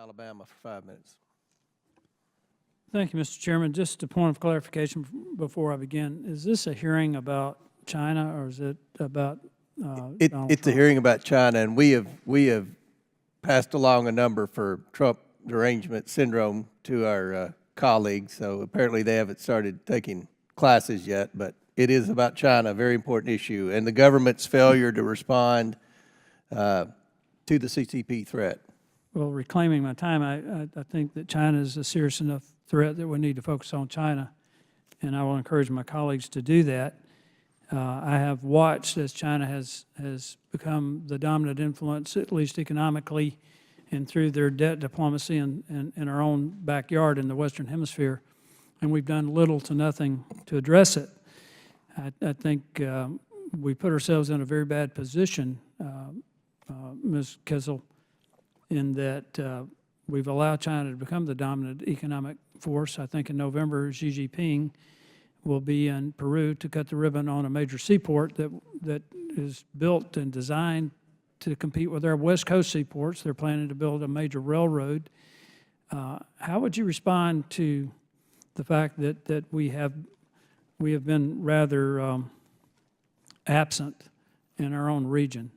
Alabama, for 5 minutes. Thank you, Mr. Chairman. Just a point of clarification before I begin. Is this a hearing about China, or is it about Donald Trump? It's a hearing about China, and we have passed along a number for Trump derangement syndrome to our colleagues. So apparently they haven't started taking classes yet, but it is about China, a very important issue, and the government's failure to respond to the CCP threat. Well, reclaiming my time, I think that China is a serious enough threat that we need to focus on China, and I will encourage my colleagues to do that. I have watched as China has become the dominant influence, at least economically, and through their debt diplomacy in our own backyard in the Western Hemisphere, and we've done little to nothing to address it. I think we put ourselves in a very bad position, Ms. Kissel, in that we've allowed China to become the dominant economic force. I think in November, Xi Jinping will be in Peru to cut the ribbon on a major seaport that is built and designed to compete with our West Coast seaports. They're planning to build a major railroad. How would you respond to the fact that we have been rather absent in our own region?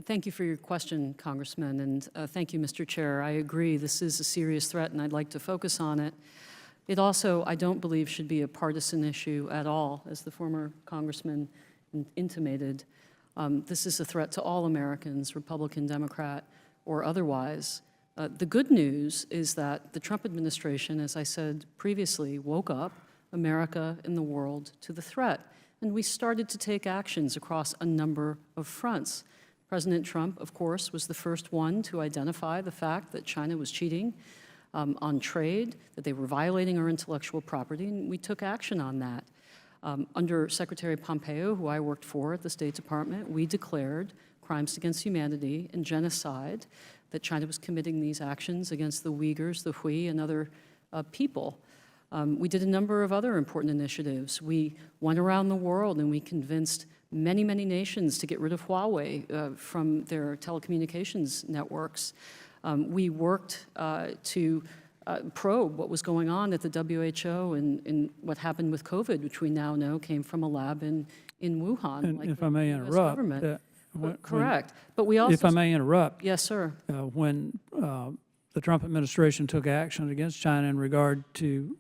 Thank you for your question, Congressman, and thank you, Mr. Chair. I agree, this is a serious threat, and I'd like to focus on it. It also, I don't believe, should be a partisan issue at all, as the former Congressman intimated. This is a threat to all Americans, Republican, Democrat, or otherwise. The good news is that the Trump administration, as I said previously, woke up America and the world to the threat, and we started to take actions across a number of fronts. President Trump, of course, was the first one to identify the fact that China was cheating on trade, that they were violating our intellectual property, and we took action on that. Under Secretary Pompeo, who I worked for at the State Department, we declared crimes against humanity and genocide, that China was committing these actions against the Uyghurs, the Hui, and other people. We did a number of other important initiatives. We went around the world and we convinced many, many nations to get rid of Huawei from their telecommunications networks. We worked to probe what was going on at the WHO and what happened with COVID, which we now know came from a lab in Wuhan. And like if I may interrupt. Correct. But we also— If I may interrupt. Yes, sir. When the Trump administration took action against China in regard to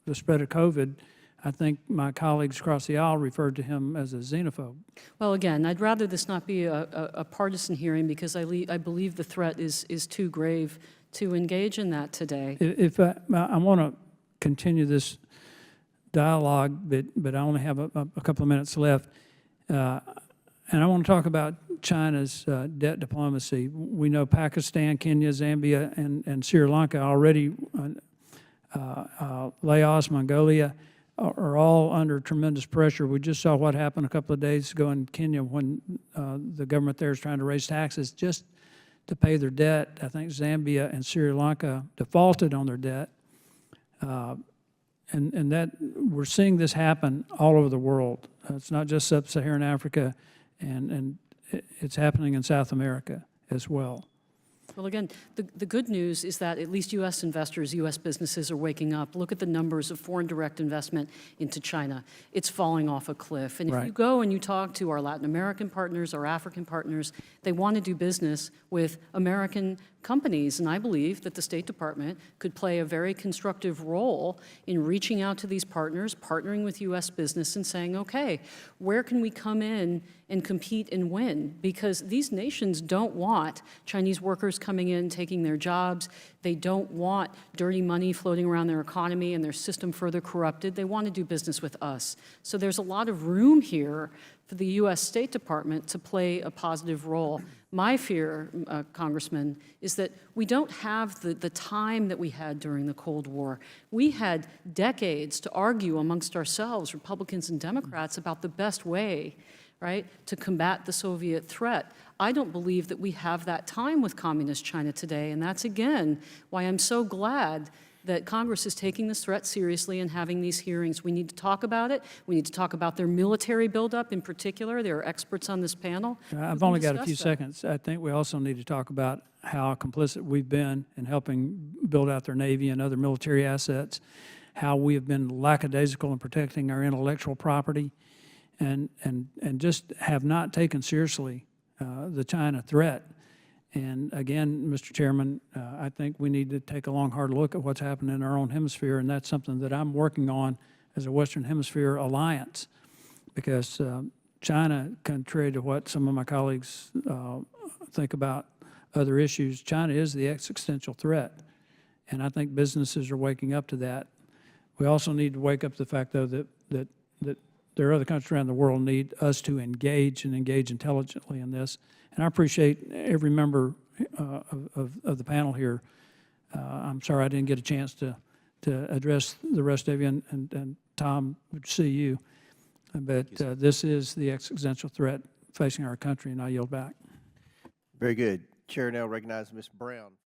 the spread of COVID, I think my colleagues across the aisle referred to him as a xenophobe. Well, again, I'd rather this not be a partisan hearing because I believe the threat is too grave to engage in that today. If I want to continue this dialogue, but I only have a couple of minutes left, and I want to talk about China's debt diplomacy. We know Pakistan, Kenya, Zambia, and Sri Lanka already, Laos, Mongolia, are all under tremendous pressure. We just saw what happened a couple of days ago in Kenya when the government there is trying to raise taxes just to pay their debt. I think Zambia and Sri Lanka defaulted on their debt. And that we're seeing this happen all over the world. It's not just sub-Saharan Africa, and it's happening in South America as well. Well, again, the good news is that at least U.S. investors, U.S. businesses are waking up. Look at the numbers of foreign direct investment into China. It's falling off a cliff. And if you go and you talk to our Latin American partners, our African partners, they want to do business with American companies. And I believe that the State Department could play a very constructive role in reaching out to these partners, partnering with U.S. business and saying, okay, where can we come in and compete and win? Because these nations don't want Chinese workers coming in, taking their jobs. They don't want dirty money floating around their economy and their system further corrupted. They want to do business with us. So there's a lot of room here for the U.S. State Department to play a positive role. My fear, Congressman, is that we don't have the time that we had during the Cold War. We had decades to argue amongst ourselves, Republicans and Democrats, about the best way, right, to combat the Soviet threat. I don't believe that we have that time with Communist China today, and that's, again, why I'm so glad that Congress is taking this threat seriously and having these hearings. We need to talk about it. We need to talk about their military buildup in particular. There are experts on this panel. I've who only can got a few discuss that. seconds. I think we also need to talk about how complicit we've been in helping build out their Navy and other military assets, how we have been lackadaisical in protecting our intellectual property, and just have not taken seriously the China threat. And again, Mr. Chairman, I think we need to take a long, hard look at what's happening in our own hemisphere, and that's something that I'm working on as a Western Hemisphere alliance, because China, contrary to what some of my colleagues think about other issues, China is the existential threat, and I think businesses are waking up to that. We also need to wake up to the fact, though, that there are other countries around the world need us to engage and engage intelligently in this. And I appreciate every member of the panel here. I'm sorry I didn't get a chance to address the rest of you, and Tom, good to see you. But this is the existential threat facing our country, and I yield back. Very good. Chair now recognizes Ms. Brown.